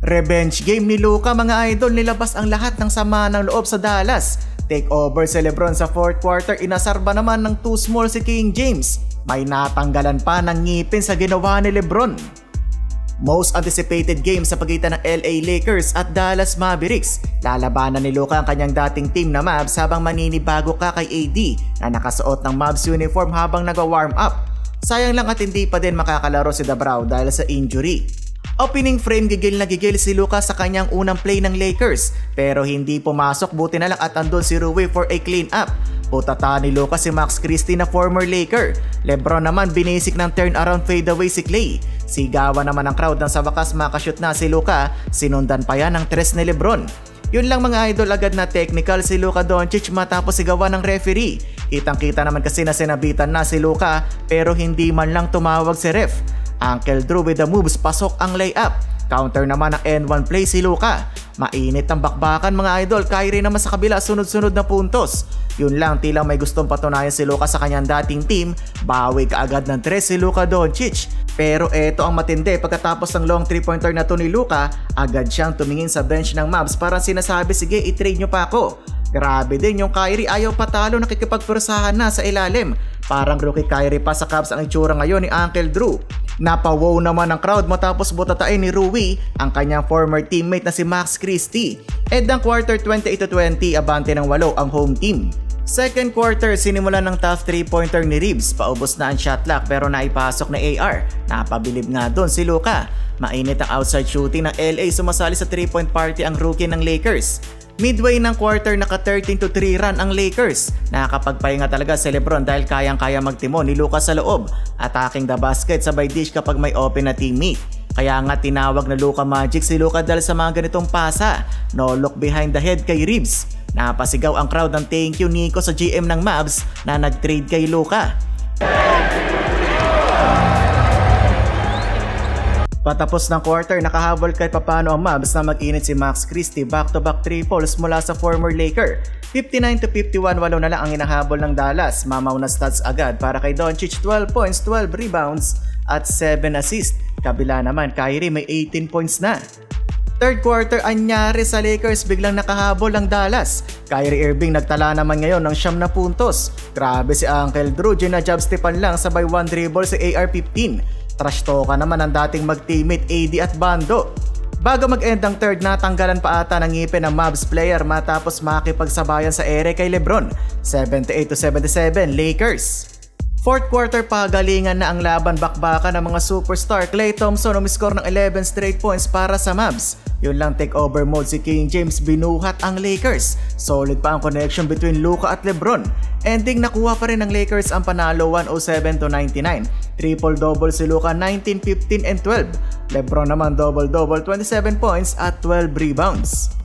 Revenge game ni Luka mga idol, nilabas ang lahat ng sama ng loob sa Dallas. Take over si Lebron sa fourth quarter, inasarba naman ng too small si King James. May natanggalan pa ng ngipin sa ginawa ni Lebron. Most anticipated game sa pagitan ng LA Lakers at Dallas Mavericks. Lalabanan ni Luka ang kanyang dating team na Mavs habang maninibago ka kay AD na nakasuot ng Mavs uniform habang nag-warm up. Sayang lang at hindi pa din makakalaro si Dabrao dahil sa injury. Opening frame, gigil na gigil si Luka sa kanyang unang play ng Lakers pero hindi pumasok, buti na lang at andun si Rui for a clean up. Putata ni Luka si Max Christie na former Laker. Lebron naman binisik ng turnaround fadeaway si Clay. Sigawan naman ang crowd nang sa wakas makashoot na si Luka, sinundan pa yan ng tres ni Lebron. Yun lang mga idol, agad na technical si Luka Doncic matapos sigawan ng referee. Kitang-kita naman kasi na sinabitan na si Luka pero hindi man lang tumawag si ref. Uncle Drew with the moves, pasok ang layup. Counter naman ang N1 play si Luka. Mainit ang bakbakan mga idol, Kyrie naman sa kabila, sunod-sunod na puntos. Yun lang, tila may gustong patunayan si Luka sa kanyang dating team. Bawi kaagad ng tres si Luka Doncic. Pero eto ang matindi, pagkatapos ng long 3-pointer na to ni Luka, agad siyang tumingin sa bench ng Mavs para sinasabi, sige i-trade nyo pa ako. Grabe din yung Kyrie, ayaw patalo, nakikipagpursahan na sa ilalim. Parang rookie Kyrie pa sa Cavs ang itsura ngayon ni Uncle Drew. Napawow naman ang crowd matapos butatain ni Rui ang kanyang former teammate na si Max Christie. Ang quarter 28-20, abante ng 8 ang home team. Second quarter, sinimulan ng tough 3-pointer ni Reeves. Paubos na ang shot clock pero naipasok na AR. Napabilib nga doon si Luka. Mainit ang outside shooting ng LA, sumasali sa 3-point party ang rookie ng Lakers. Midway ng quarter, naka 13-3 run ang Lakers. Nakakapagpahinga talaga si Lebron dahil kayang-kaya magtimon ni Luka sa loob. Attacking the basket, sabay dish kapag may open na teammate. Kaya nga tinawag na Luka Magic si Luka dahil sa mga ganitong pasa. No look behind the head kay Reeves. Napasigaw ang crowd ng thank you Nico sa GM ng Mavs na nag-trade kay Luka. Patapos ng quarter, nakahabol kahit papano ang Mavs na mag-init si Max Christie, back-to-back triples mula sa former Laker. 59-51, walo na lang ang inahabol ng Dallas. Mamaw na stats agad para kay Doncic, 12 points, 12 rebounds at 7 assists. Kabila naman, Kyrie may 18 points na. Third quarter, anyari sa Lakers, biglang nakahabol ang Dallas. Kyrie Irving nagtala naman ngayon ng 9 na puntos. Grabe si Uncle Drew, ginajab stepan lang sabay 1 dribble si AR-15. Trash talka naman ang dating mag-teammate AD at Bando. Bago mag-end ang third, natanggalan pa ata ng ngipin ng Mavs player matapos makipagsabayan sa ere kay Lebron. 78-77 Lakers. Fourth quarter, pagalingan na ang laban, bakbakan ng mga superstar. Klay Thompson umiscore ng 11 straight points para sa Mavs. Yun lang, takeover mode si King James, binuhat ang Lakers. Solid pa ang connection between Luka at Lebron. Ending, nakuha pa rin ng Lakers ang panalo 107-99. Triple-double si Luka, 19, 15 and 12. Lebron naman double-double, 27 points at 12 rebounds.